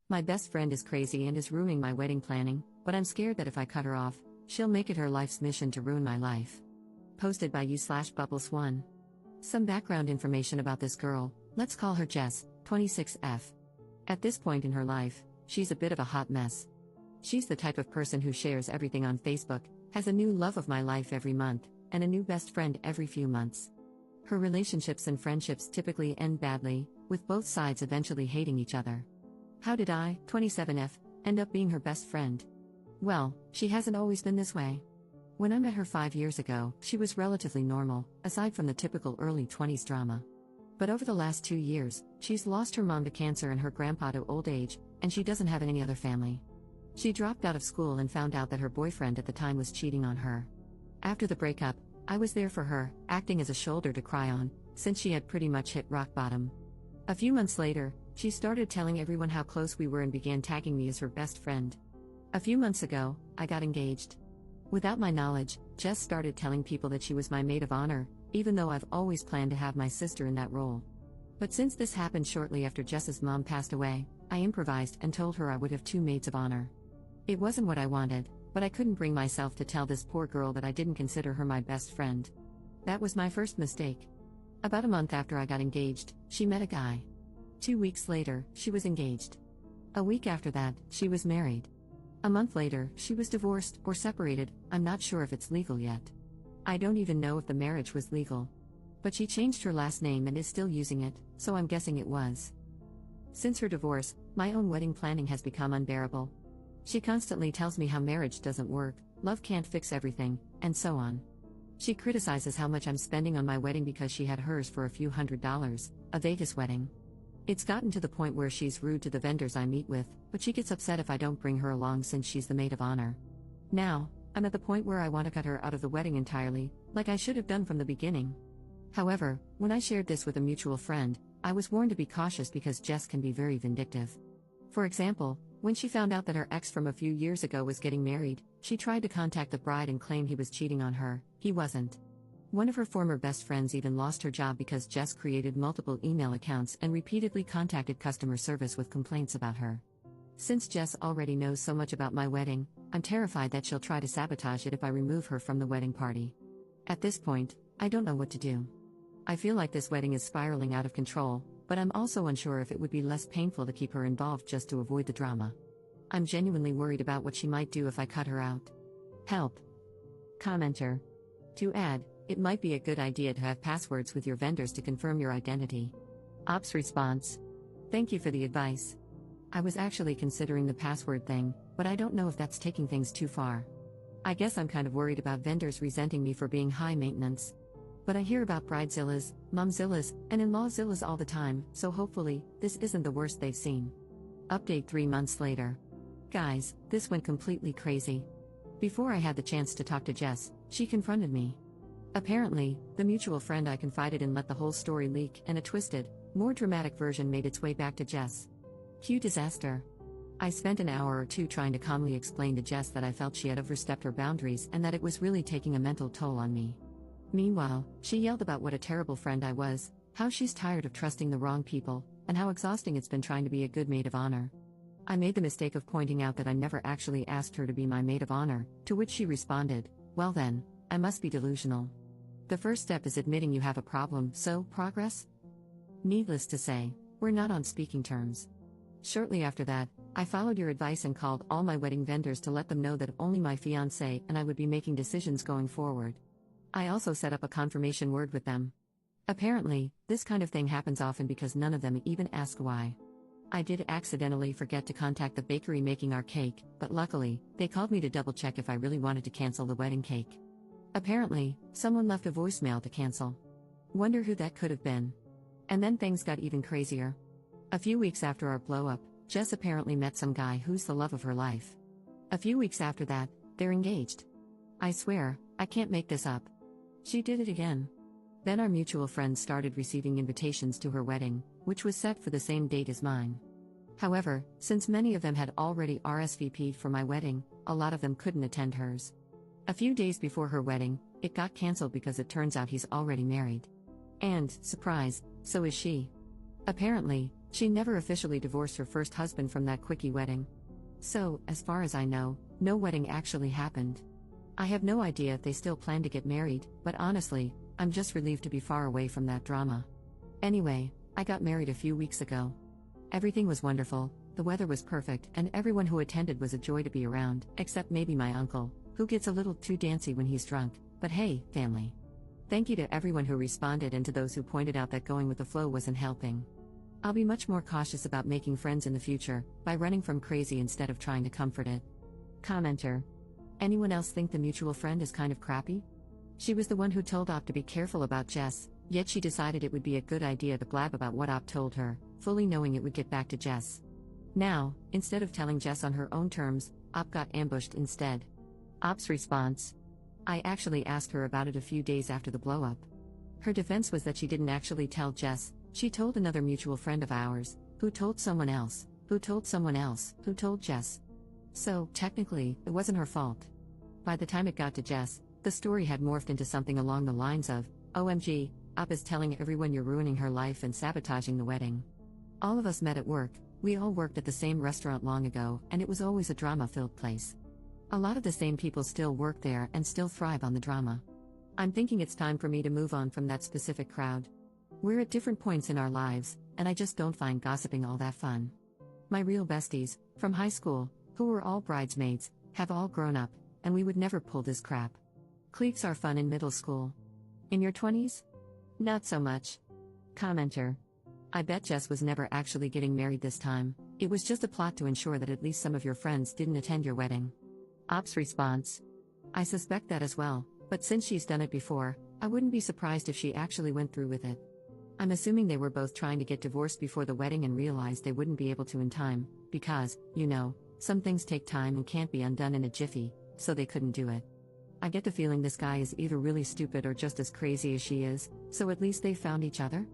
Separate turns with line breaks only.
My best friend is crazy and is ruining my wedding planning, but I'm scared that if I cut her off, she'll make it her life's mission to ruin my life. Posted by you/Bubbles1. Some background information about this girl. Let's call her Jess, 26F. At this point in her life, she's a bit of a hot mess. She's the type of person who shares everything on Facebook, has a new love of my life every month, and a new best friend every few months. Her relationships and friendships typically end badly, with both sides eventually hating each other. How did I, 27F, end up being her best friend? Well, she hasn't always been this way. When I met her 5 years ago, she was relatively normal, aside from the typical early 20s drama. But over the last 2 years, she's lost her mom to cancer and her grandpa to old age, and she doesn't have any other family. She dropped out of school and found out that her boyfriend at the time was cheating on her. After the breakup, I was there for her, acting as a shoulder to cry on, since she had pretty much hit rock bottom. A few months later, she started telling everyone how close we were and began tagging me as her best friend. A few months ago, I got engaged. Without my knowledge, Jess started telling people that she was my maid of honor, even though I've always planned to have my sister in that role. But since this happened shortly after Jess's mom passed away, I improvised and told her I would have 2 maids of honor. It wasn't what I wanted, but I couldn't bring myself to tell this poor girl that I didn't consider her my best friend. That was my first mistake. About a month after I got engaged, she met a guy. 2 weeks later, she was engaged. A week after that, she was married. A month later, she was divorced or separated. I'm not sure if it's legal yet. I don't even know if the marriage was legal. But she changed her last name and is still using it, so I'm guessing it was. Since her divorce, my own wedding planning has become unbearable. She constantly tells me how marriage doesn't work, love can't fix everything, and so on. She criticizes how much I'm spending on my wedding because she had hers for a few $100s, a Vegas wedding. It's gotten to the point where she's rude to the vendors I meet with, but she gets upset if I don't bring her along since she's the maid of honor. Now, I'm at the point where I want to cut her out of the wedding entirely, like I should have done from the beginning. However, when I shared this with a mutual friend, I was warned to be cautious because Jess can be very vindictive. For example, when she found out that her ex from a few years ago was getting married, she tried to contact the bride and claim he was cheating on her. He wasn't. One of her former best friends even lost her job because Jess created multiple email accounts and repeatedly contacted customer service with complaints about her. Since Jess already knows so much about my wedding, I'm terrified that she'll try to sabotage it if I remove her from the wedding party. At this point, I don't know what to do. I feel like this wedding is spiraling out of control, but I'm also unsure if it would be less painful to keep her involved just to avoid the drama. I'm genuinely worried about what she might do if I cut her out. Help. Commenter. To add, it might be a good idea to have passwords with your vendors to confirm your identity. Ops response. Thank you for the advice. I was actually considering the password thing, but I don't know if that's taking things too far. I guess I'm kind of worried about vendors resenting me for being high maintenance. But I hear about bridezillas, momzillas, and in-lawzillas all the time, so hopefully, this isn't the worst they've seen. Update 3 months later. Guys, this went completely crazy. Before I had the chance to talk to Jess, she confronted me. Apparently, the mutual friend I confided in let the whole story leak, and a twisted, more dramatic version made its way back to Jess. Cue disaster. I spent an hour or 2 trying to calmly explain to Jess that I felt she had overstepped her boundaries and that it was really taking a mental toll on me. Meanwhile, she yelled about what a terrible friend I was, how she's tired of trusting the wrong people, and how exhausting it's been trying to be a good maid of honor. I made the mistake of pointing out that I never actually asked her to be my maid of honor, to which she responded, "Well then, I must be delusional." The first step is admitting you have a problem, so, progress? Needless to say, we're not on speaking terms. Shortly after that, I followed your advice and called all my wedding vendors to let them know that only my fiancé and I would be making decisions going forward. I also set up a confirmation word with them. Apparently, this kind of thing happens often because none of them even ask why. I did accidentally forget to contact the bakery making our cake, but luckily, they called me to double-check if I really wanted to cancel the wedding cake. Apparently, someone left a voicemail to cancel. Wonder who that could have been. And then things got even crazier. A few weeks after our blow-up, Jess apparently met some guy who's the love of her life. A few weeks after that, they're engaged. I swear, I can't make this up. She did it again. Then our mutual friends started receiving invitations to her wedding, which was set for the same date as mine. However, since many of them had already RSVP'd for my wedding, a lot of them couldn't attend hers. A few days before her wedding, it got cancelled because it turns out he's already married. And, surprise, so is she. Apparently, She never officially divorced her first husband from that quickie wedding. So, as far as I know, no wedding actually happened. I have no idea if they still plan to get married, but honestly, I'm just relieved to be far away from that drama. Anyway, I got married a few weeks ago. Everything was wonderful, the weather was perfect, and everyone who attended was a joy to be around, except maybe my uncle, who gets a little too dancy when he's drunk, but hey, family. Thank you to everyone who responded and to those who pointed out that going with the flow wasn't helping. I'll be much more cautious about making friends in the future, by running from crazy instead of trying to comfort it. Commenter. Anyone else think the mutual friend is kind of crappy? She was the one who told Op to be careful about Jess, yet she decided it would be a good idea to blab about what Op told her, fully knowing it would get back to Jess. Now, instead of telling Jess on her own terms, Op got ambushed instead. Op's response. I actually asked her about it a few days after the blow-up. Her defense was that she didn't actually tell Jess, she told another mutual friend of ours, who told someone else, who told someone else, who told Jess. So, technically, it wasn't her fault. By the time it got to Jess, the story had morphed into something along the lines of, OMG, Op is telling everyone you're ruining her life and sabotaging the wedding. All of us met at work, we all worked at the same restaurant long ago, and it was always a drama-filled place. A lot of the same people still work there and still thrive on the drama. I'm thinking it's time for me to move on from that specific crowd. We're at different points in our lives, and I just don't find gossiping all that fun. My real besties, from high school, who were all bridesmaids, have all grown up, and we would never pull this crap. Cliques are fun in middle school. In your 20s? Not so much. Commenter. I bet Jess was never actually getting married this time, it was just a plot to ensure that at least some of your friends didn't attend your wedding. Op's response. I suspect that as well, but since she's done it before, I wouldn't be surprised if she actually went through with it. I'm assuming they were both trying to get divorced before the wedding and realized they wouldn't be able to in time, because, you know, some things take time and can't be undone in a jiffy, so they couldn't do it. I get the feeling this guy is either really stupid or just as crazy as she is, so at least they found each other?